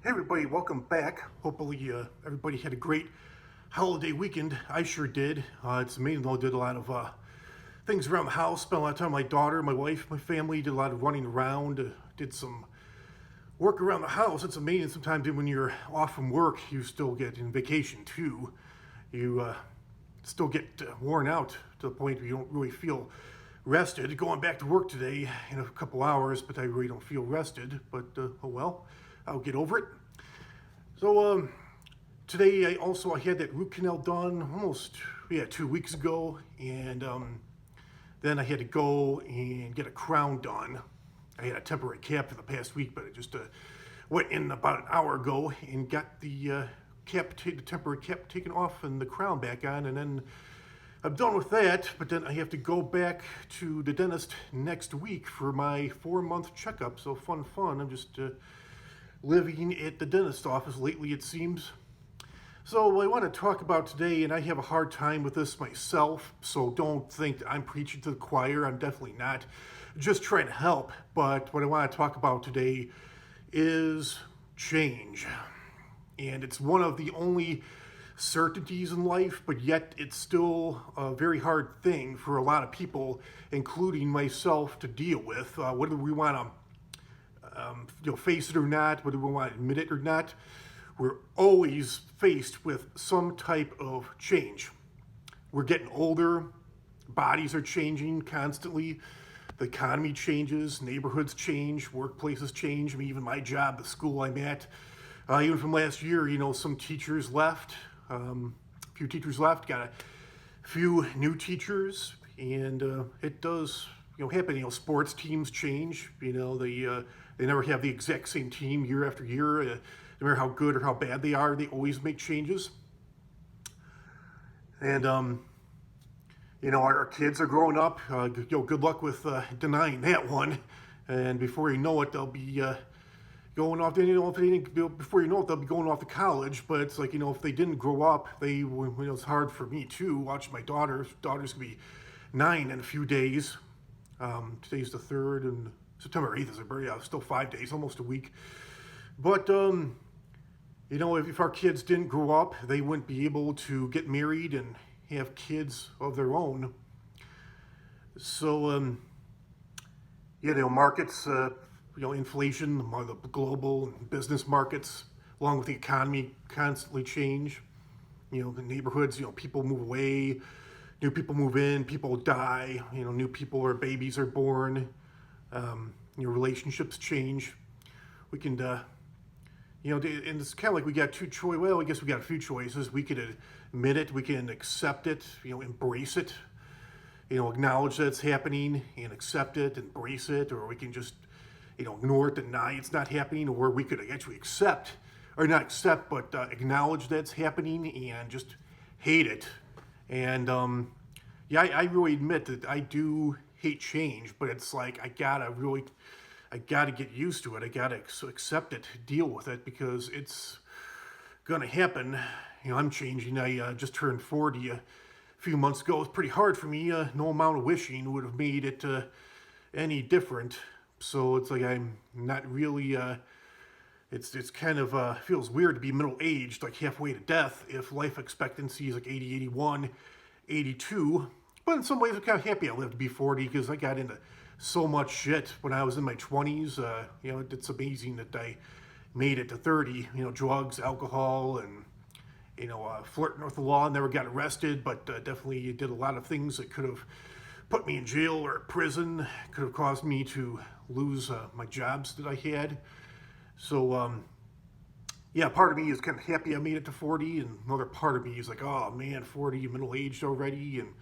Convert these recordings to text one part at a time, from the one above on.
Hey everybody, welcome back. Hopefully everybody had a great holiday weekend. I sure did. It's amazing though. I did a lot of things around the house. Spent a lot of time with my daughter, my wife, my family. Did a lot of running around. Did some work around the house. It's amazing sometimes when you're off from work, you still get in vacation too. You still get worn out to the point where you don't really feel rested. Going back to work today in a couple hours, but I really don't feel rested. But oh well, I'll get over it. So today I had that root canal done almost 2 weeks ago, and then I had to go and get a crown done. I had a temporary cap for the past week, but I just went in about an hour ago and got the the temporary cap taken off and the crown back on, and then I'm done with that. But then I have to go back to the dentist next week for my 4-month checkup. So fun. I'm just living at the dentist office lately, it seems. So I want to talk about today, and I have a hard time with this myself, so don't think that I'm preaching to the choir. I'm definitely not. Just trying to help. But what I want to talk about today is change. And it's one of the only certainties in life, but yet it's still a very hard thing for a lot of people, including myself, to deal with. Whether we want to face it or not, whether we want to admit it or not, we're always faced with some type of change. We're getting older, bodies are changing constantly, the economy changes, neighborhoods change, workplaces change. I mean, even my job, the school I'm at, even from last year, some teachers left, a few teachers left, got a few new teachers, and it does happen. Sports teams change. They never have the exact same team year after year. No matter how good or how bad they are, they always make changes. And our kids are growing up. Good luck with denying that one. And before you know it, they'll be going off. Before you know it, they'll be going off to college. But it's like if they didn't grow up, it's hard for me too. Watch my daughter. Daughter's gonna be 9 in a few days. Today's the 3rd, and September 8th is her birthday. Still 5 days, almost a week. But if our kids didn't grow up, they wouldn't be able to get married and have kids of their own. So markets, inflation, the global business markets, along with the economy, constantly change. The neighborhoods, people move away, new people move in, people die, new people or babies are born, relationships change. We can, and it's kind of like we got two choices. Well, I guess we got a few choices. We could admit it, we can accept it, embrace it, acknowledge that it's happening and accept it, embrace it, or we can just, ignore it, deny it's not happening, or we could actually accept, or not accept, but acknowledge that it's happening and just hate it. And I really admit that I do hate change, but it's like I gotta get used to it. I gotta accept it, deal with it, because it's gonna happen. I'm changing. I just turned 40 a few months ago. It's pretty hard for me. No amount of wishing would have made it any different. So it's like I'm not really. It's kind of feels weird to be middle aged, like halfway to death, if life expectancy is like 80, 81, 82. But in some ways, I'm kind of happy I lived to be 40 because I got into so much shit when I was in my 20s. It's amazing that I made it to 30. Drugs, alcohol, and flirting with the law. Never got arrested, but definitely did a lot of things that could have put me in jail or prison. Could have caused me to lose my jobs that I had. So part of me is kind of happy I made it to 40, and another part of me is like, oh man, 40, middle aged already, and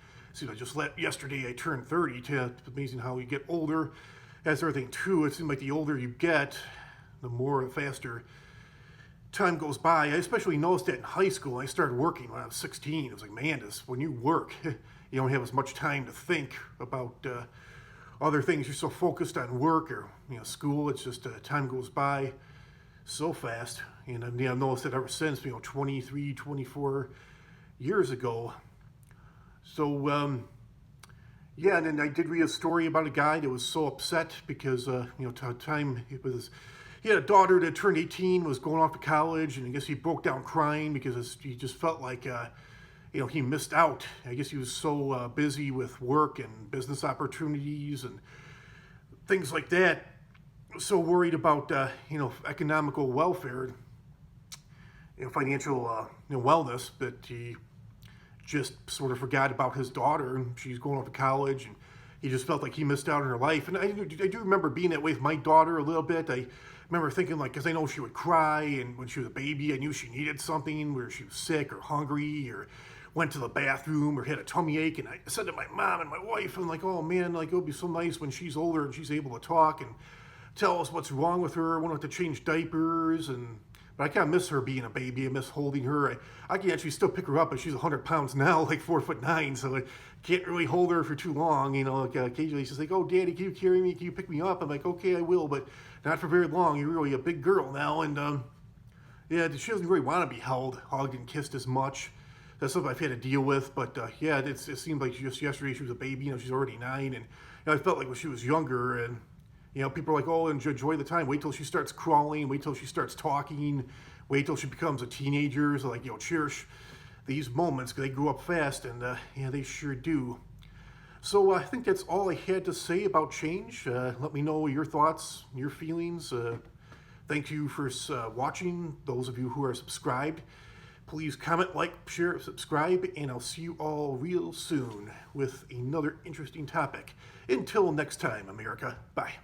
yesterday I turned 30. It's amazing how you get older. That's everything too. It seems like the older you get, the faster time goes by. I especially noticed that in high school. I started working when I was 16. It was like, man, when you work, you don't have as much time to think about other things. You're so focused on work or school. It's just time goes by so fast. And I've noticed that ever since 23, 24 years ago. So, and then I did read a story about a guy that was so upset because, time he he had a daughter that turned 18, was going off to college, and I guess he broke down crying because he just felt like, he missed out. I guess he was so busy with work and business opportunities and things like that, so worried about, economical welfare, financial wellness, but he just sort of forgot about his daughter, and she's going off to college, and he just felt like he missed out on her life. And I do remember being that way with my daughter a little bit. I remember thinking, like, because I know she would cry, and when she was a baby, I knew she needed something, where she was sick or hungry or went to the bathroom or had a tummy ache. And I said to my mom and my wife, I'm like, oh man, like, it would be so nice when she's older and she's able to talk and tell us what's wrong with her. I won't have to change diapers. But I kind of miss her being a baby. I miss holding her. I can actually still pick her up, but she's 100 pounds now, like 4'9", so I can't really hold her for too long. Like occasionally she's like, oh, Daddy, can you carry me? Can you pick me up? I'm like, okay, I will, but not for very long. You're really a big girl now. And she doesn't really want to be held, hugged, and kissed as much. That's something I've had to deal with. But it seemed like just yesterday she was a baby. She's already 9. And I felt like when she was younger, and people are like, oh, enjoy the time. Wait till she starts crawling. Wait till she starts talking. Wait till she becomes a teenager. So, cherish these moments because they grew up fast, and they sure do. So I think that's all I had to say about change. Let me know your thoughts, your feelings. Thank you for watching, those of you who are subscribed. Please comment, like, share, subscribe, and I'll see you all real soon with another interesting topic. Until next time, America. Bye.